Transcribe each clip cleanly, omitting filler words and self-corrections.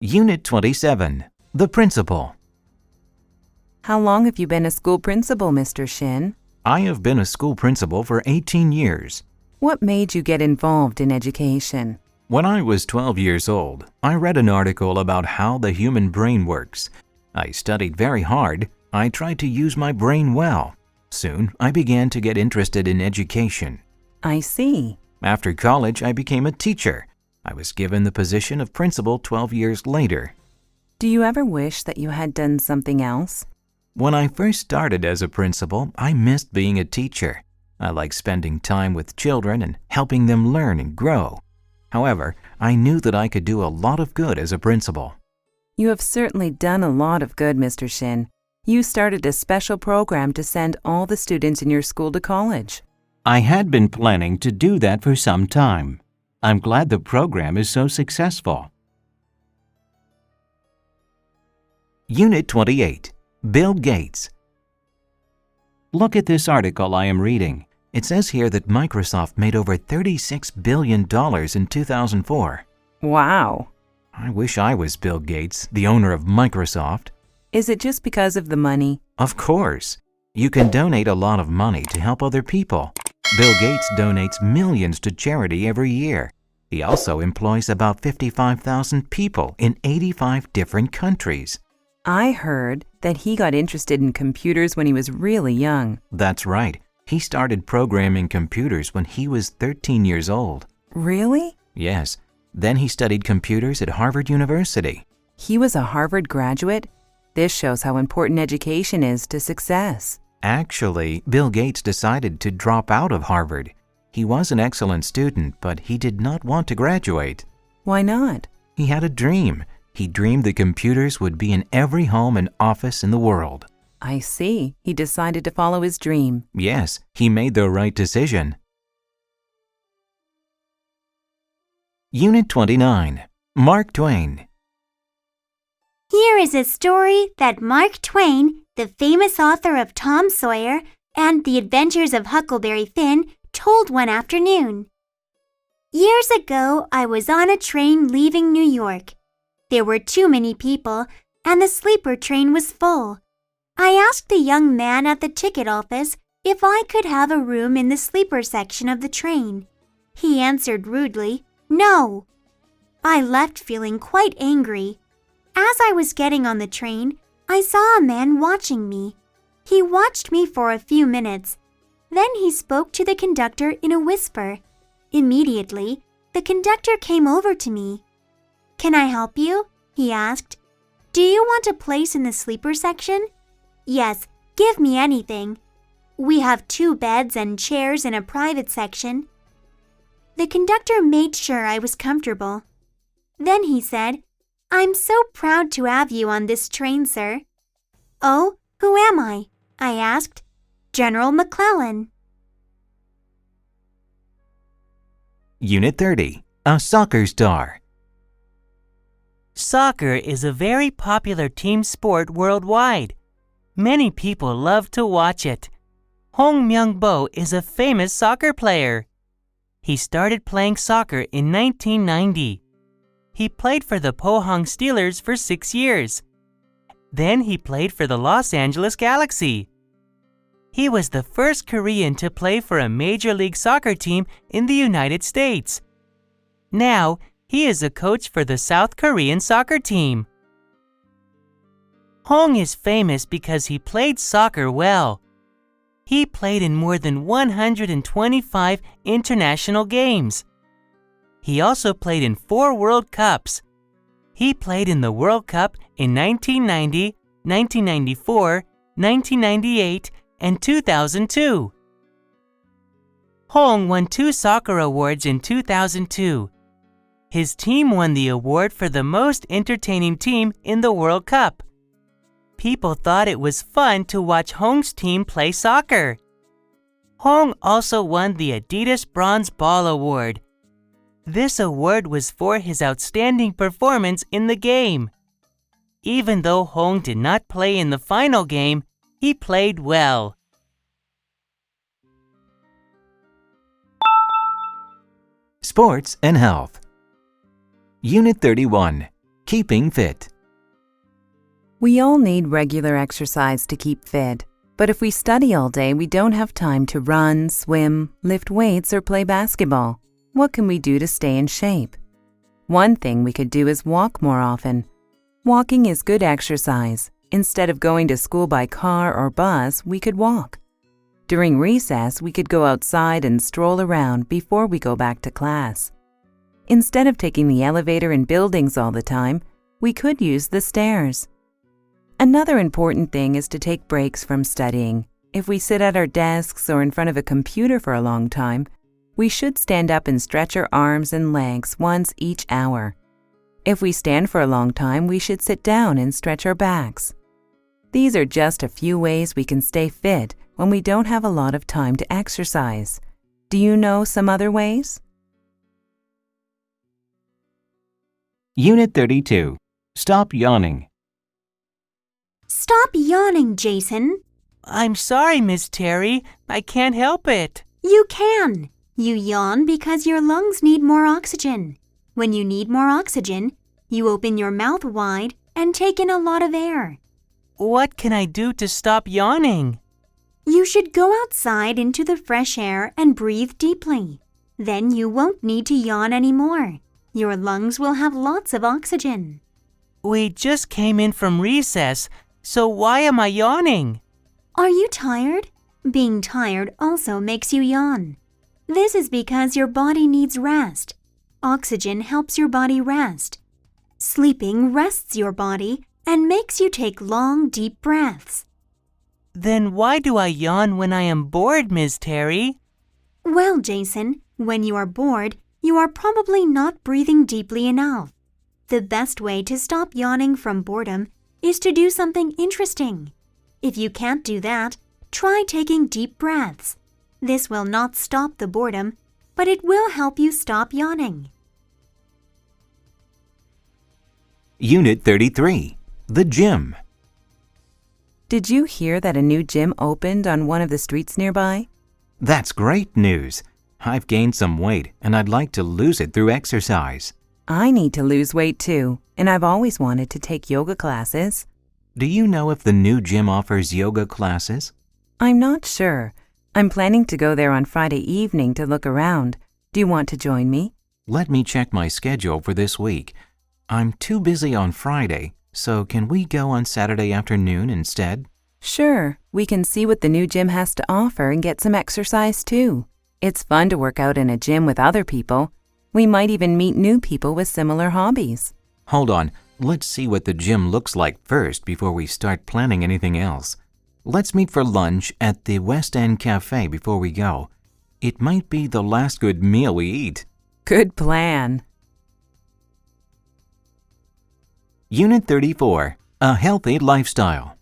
Unit 27. The Principal. How long have you been a school principal, Mr. Shin? I have been a school principal for 18 years. What made you get involved in education? When I was 12 years old, I read an article about how the human brain works. I studied very hard. I tried to use my brain well. Soon, I began to get interested in education. I see. After college, I became a teacher. I was given the position of principal 12 years later. Do you ever wish that you had done something else? When I first started as a principal, I missed being a teacher. I liked spending time with children and helping them learn and grow. However, I knew that I could do a lot of good as a principal. You have certainly done a lot of good, Mr. Shin. You started a special program to send all the students in your school to college. I had been planning to do that for some time. I'm glad the program is so successful. Unit 28. Bill Gates. Look at this article I am reading. It says here that Microsoft made over $36 billion in 2004. Wow. I wish I was Bill Gates, the owner of Microsoft. Is it just because of the money? Of course. You can donate a lot of money to help other people. Bill Gates donates millions to charity every year. He also employs about 55,000 people in 85 different countries. I heard that he got interested in computers when he was really young. That's right. He started programming computers when he was 13 years old. Really? Yes. Then he studied computers at Harvard University. He was a Harvard graduate? This shows how important education is to success. Actually, Bill Gates decided to drop out of Harvard. He was an excellent student, but he did not want to graduate. Why not? He had a dream. He dreamed that computers would be in every home and office in the world. I see. He decided to follow his dream. Yes, he made the right decision. Unit 29. Mark Twain. Here is a story that Mark Twain, the famous author of Tom Sawyer and The Adventures of Huckleberry Finn, told one afternoon. Years ago, I was on a train leaving New York. There were too many people, and the sleeper train was full. I asked the young man at the ticket office if I could have a room in the sleeper section of the train. He answered rudely, "No." I left feeling quite angry. As I was getting on the train, I saw a man watching me. He watched me for a few minutes. Then he spoke to the conductor in a whisper. Immediately, the conductor came over to me. "Can I help you?" he asked. "Do you want a place in the sleeper section?" "Yes, give me anything. We have 2 beds and chairs in a private section." The conductor made sure I was comfortable. Then he said, "I'm so proud to have you on this train, sir." "Oh, who am I?" I asked. "General McClellan." Unit 30. A soccer star. Soccer is a very popular team sport worldwide. Many people love to watch it. Hong Myung-bo is a famous soccer player. He started playing soccer in 1990. He played for the Pohang Steelers for 6 years. Then he played for the Los Angeles Galaxy. He was the first Korean to play for a Major League Soccer team in the United States. Now, he is a coach for the South Korean soccer team. Hong is famous because he played soccer well. He played in more than 125 international games. He also played in 4 World Cups. He played in the World Cup in 1990, 1994, 1998, and 2002. Hong won 2 soccer awards in 2002. His team won the award for the most entertaining team in the World Cup. People thought it was fun to watch Hong's team play soccer. Hong also won the Adidas Bronze Ball Award. This award was for his outstanding performance in the game. Even though Hong did not play in the final game, he played well. Sports and Health. Unit 31. Keeping fit. We all need regular exercise to keep fit, but if we study all day, we don't have time to run, swim, lift weights, or play basketball. What can we do to stay in shape? One thing we could do is walk more often. Walking is good exercise. Instead of going to school by car or bus, we could walk. During recess, we could go outside and stroll around before we go back to class. Instead of taking the elevator in buildings all the time, we could use the stairs. Another important thing is to take breaks from studying. If we sit at our desks or in front of a computer for a long time, we should stand up and stretch our arms and legs once each hour. If we stand for a long time, we should sit down and stretch our backs. These are just a few ways we can stay fit when we don't have a lot of time to exercise. Do you know some other ways? Unit 32. Stop yawning. Stop yawning, Jason. I'm sorry, Miss Terry. I can't help it. You can. You yawn because your lungs need more oxygen. When you need more oxygen, you open your mouth wide and take in a lot of air. What can I do to stop yawning? You should go outside into the fresh air and breathe deeply. Then you won't need to yawn anymore. Your lungs will have lots of oxygen. We just came in from recess, so why am I yawning? Are you tired? Being tired also makes you yawn. This is because your body needs rest. Oxygen helps your body rest. Sleeping rests your body and makes you take long, deep breaths. Then why do I yawn when I am bored, Miss Terry? Well, Jason, when you are bored, you are probably not breathing deeply enough. The best way to stop yawning from boredom is to do something interesting. If you can't do that, try taking deep breaths. This will not stop the boredom, but it will help you stop yawning. Unit 33. The gym. Did you hear that a new gym opened on one of the streets nearby? That's great news. I've gained some weight and I'd like to lose it through exercise. I need to lose weight too, and I've always wanted to take yoga classes. Do you know if the new gym offers yoga classes? I'm not sure. I'm planning to go there on Friday evening to look around. Do you want to join me? Let me check my schedule for this week. I'm too busy on Friday, so can we go on Saturday afternoon instead? Sure, we can see what the new gym has to offer and get some exercise too. It's fun to work out in a gym with other people. We might even meet new people with similar hobbies. Hold on, let's see what the gym looks like first before we start planning anything else. Let's meet for lunch at the West End Cafe before we go. It might be the last good meal we eat. Good plan. Unit 34. A healthy lifestyle.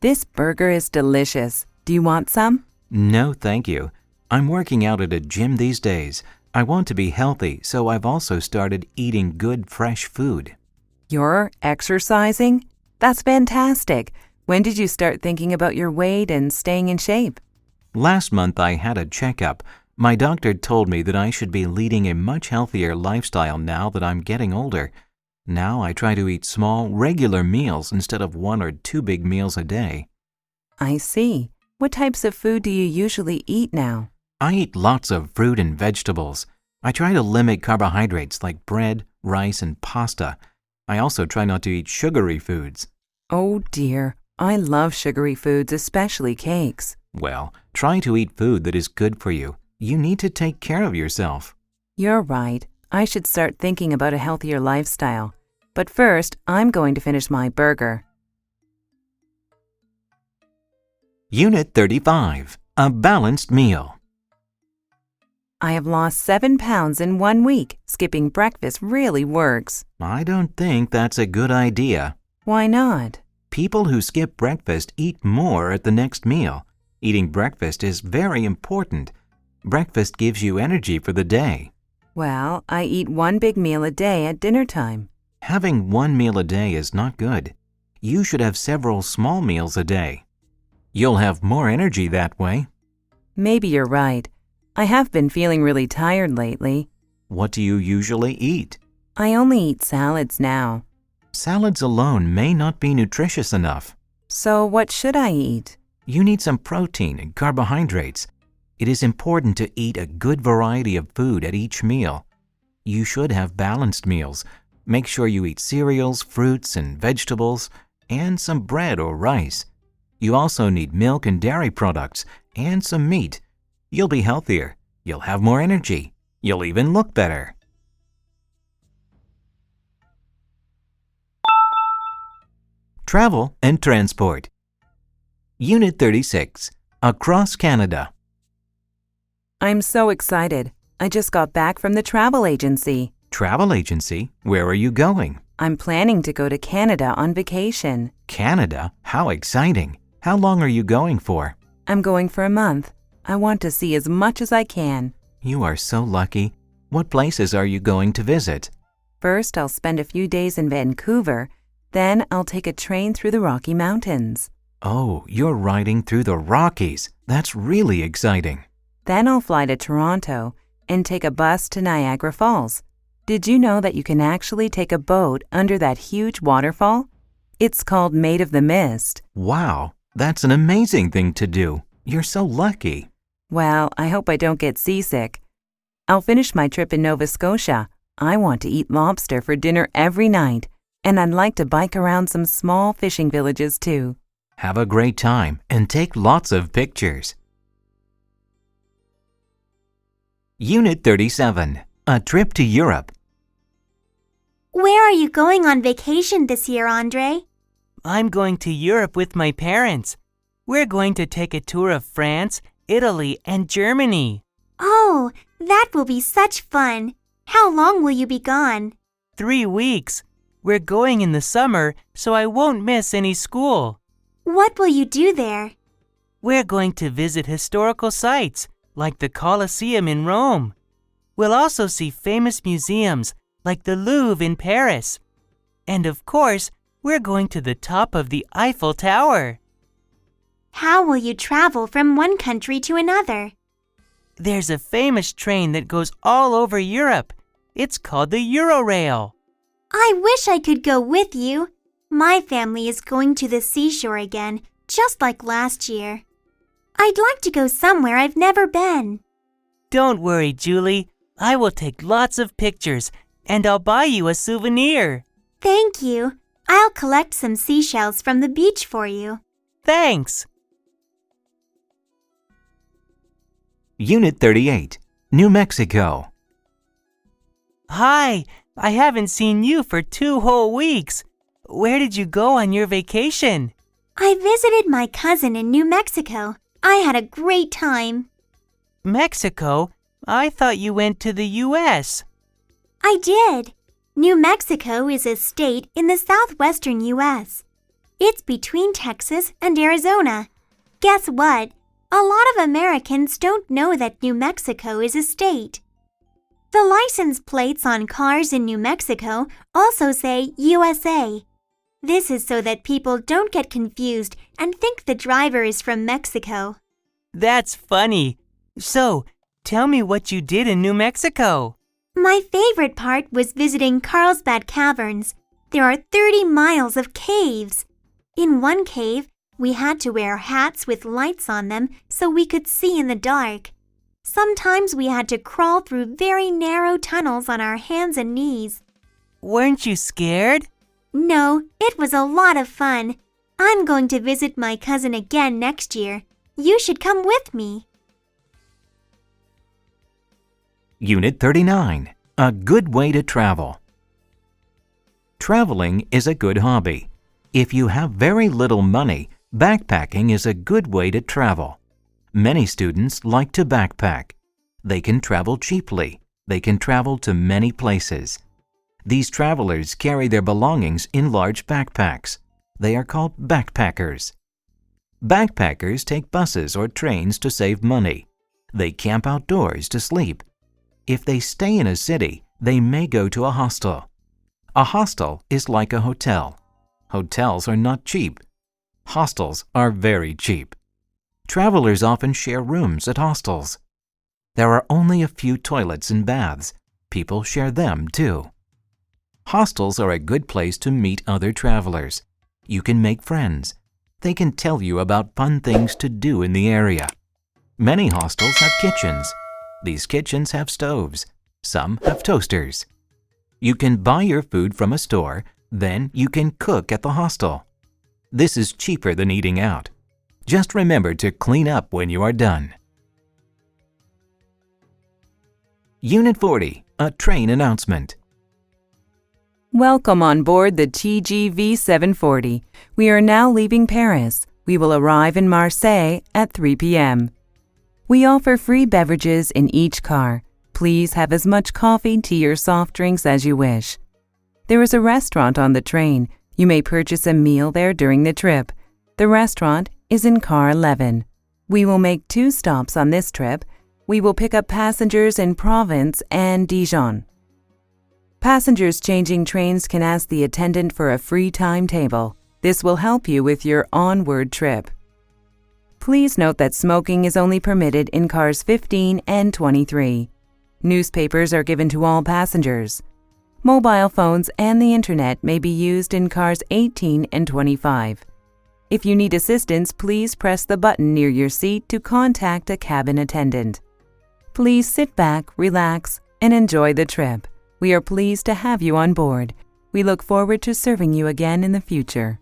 This burger is delicious. Do you want some? No, thank you. I'm working out at a gym these days. I want to be healthy, so I've also started eating good, fresh food. You're exercising? That's fantastic. When did you start thinking about your weight and staying in shape? Last month I had a checkup. My doctor told me that I should be leading a much healthier lifestyle now that I'm getting older. Now I try to eat small, regular meals instead of 1 or 2 big meals a day. I see. What types of food do you usually eat now? I eat lots of fruit and vegetables. I try to limit carbohydrates like bread, rice, and pasta. I also try not to eat sugary foods. Oh dear, I love sugary foods, especially cakes. Well, try to eat food that is good for you. You need to take care of yourself. You're right. I should start thinking about a healthier lifestyle. But first, I'm going to finish my burger. Unit 35. A balanced meal. I have lost 7 pounds in 1 week. Skipping breakfast really works. I don't think that's a good idea. Why not? People who skip breakfast eat more at the next meal. Eating breakfast is very important. Breakfast gives you energy for the day. Well, I eat 1 big meal a day at dinner time. Having 1 meal a day is not good. You should have several small meals a day. You'll have more energy that way. Maybe you're right. I have been feeling really tired lately. What do you usually eat? I only eat salads now. Salads alone may not be nutritious enough. So what should I eat? You need some protein and carbohydrates. It is important to eat a good variety of food at each meal. You should have balanced meals. Make sure you eat cereals, fruits, and vegetables, and some bread or rice. You also need milk and dairy products, and some meat. You'll be healthier. You'll have more energy. You'll even look better. Travel and Transport. Unit 36. Across Canada. I'm so excited. I just got back from the travel agency. Travel agency? Where are you going? I'm planning to go to Canada on vacation. Canada? How exciting! How long are you going for? I'm going for a month. I want to see as much as I can. You are so lucky. What places are you going to visit? First, I'll spend a few days in Vancouver. Then I'll take a train through the Rocky Mountains. Oh, you're riding through the Rockies. That's really exciting. Then I'll fly to Toronto and take a bus to Niagara Falls. Did you know that you can actually take a boat under that huge waterfall? It's called Maid of the Mist. Wow, that's an amazing thing to do. You're so lucky. Well, I hope I don't get seasick. I'll finish my trip in Nova Scotia. I want to eat lobster for dinner every night, and I'd like to bike around some small fishing villages too. Have a great time and take lots of pictures. Unit 37. A trip to Europe. Where are you going on vacation this year, Andre? I'm going to Europe with my parents. We're going to take a tour of France, Italy, and Germany. Oh, that will be such fun. How long will you be gone? 3 weeks. We're going in the summer, so I won't miss any school. What will you do there? We're going to visit historical sites, like the Colosseum in Rome. We'll also see famous museums, like the Louvre in Paris. And of course, we're going to the top of the Eiffel Tower. How will you travel from one country to another? There's a famous train that goes all over Europe. It's called the Eurorail. I wish I could go with you. My family is going to the seashore again, just like last year. I'd like to go somewhere I've never been. Don't worry, Julie. I will take lots of pictures, and I'll buy you a souvenir. Thank you. I'll collect some seashells from the beach for you. Thanks. Unit 38. New Mexico. Hi, I haven't seen you for 2 whole weeks. Where did you go on your vacation? I visited my cousin in New Mexico. I had a great time. Mexico? I thought you went to the U.S. I did. New Mexico is a state in the southwestern U.S. It's between Texas and Arizona. Guess what? A lot of Americans don't know that New Mexico is a state. The license plates on cars in New Mexico also say USA. This is so that people don't get confused and think the driver is from Mexico. That's funny. So, tell me what you did in New Mexico. My favorite part was visiting Carlsbad Caverns. There are 30 miles of caves. In one cave, we had to wear hats with lights on them so we could see in the dark. Sometimes we had to crawl through very narrow tunnels on our hands and knees. Weren't you scared? No, it was a lot of fun. I'm going to visit my cousin again next year. You should come with me. Unit 39. A good way to travel. Traveling is a good hobby. If you have very little money, backpacking is a good way to travel. Many students like to backpack. They can travel cheaply. They can travel to many places. These travelers carry their belongings in large backpacks. They are called backpackers. Backpackers take buses or trains to save money. They camp outdoors to sleep. If they stay in a city, they may go to a hostel. A hostel is like a hotel. Hotels are not cheap. Hostels are very cheap. Travelers often share rooms at hostels. There are only a few toilets and baths. People share them too. Hostels are a good place to meet other travelers. You can make friends. They can tell you about fun things to do in the area. Many hostels have kitchens. These kitchens have stoves. Some have toasters. You can buy your food from a store, then you can cook at the hostel. This is cheaper than eating out. Just remember to clean up when you are done. Unit 40, a train announcement. Welcome on board the TGV 740. We are now leaving Paris. We will arrive in Marseille at 3 p.m. We offer free beverages in each car. Please have as much coffee, tea, or soft drinks as you wish. There is a restaurant on the train. You may purchase a meal there during the trip. The restaurant is in car 11. We will make 2 stops on this trip. We will pick up passengers in Provence and Dijon. Passengers changing trains can ask the attendant for a free timetable. This will help you with your onward trip. Please note that smoking is only permitted in cars 15 and 23. Newspapers are given to all passengers. Mobile phones and the internet may be used in cars 18 and 25. If you need assistance, please press the button near your seat to contact a cabin attendant. Please sit back, relax, and enjoy the trip. We are pleased to have you on board. We look forward to serving you again in the future.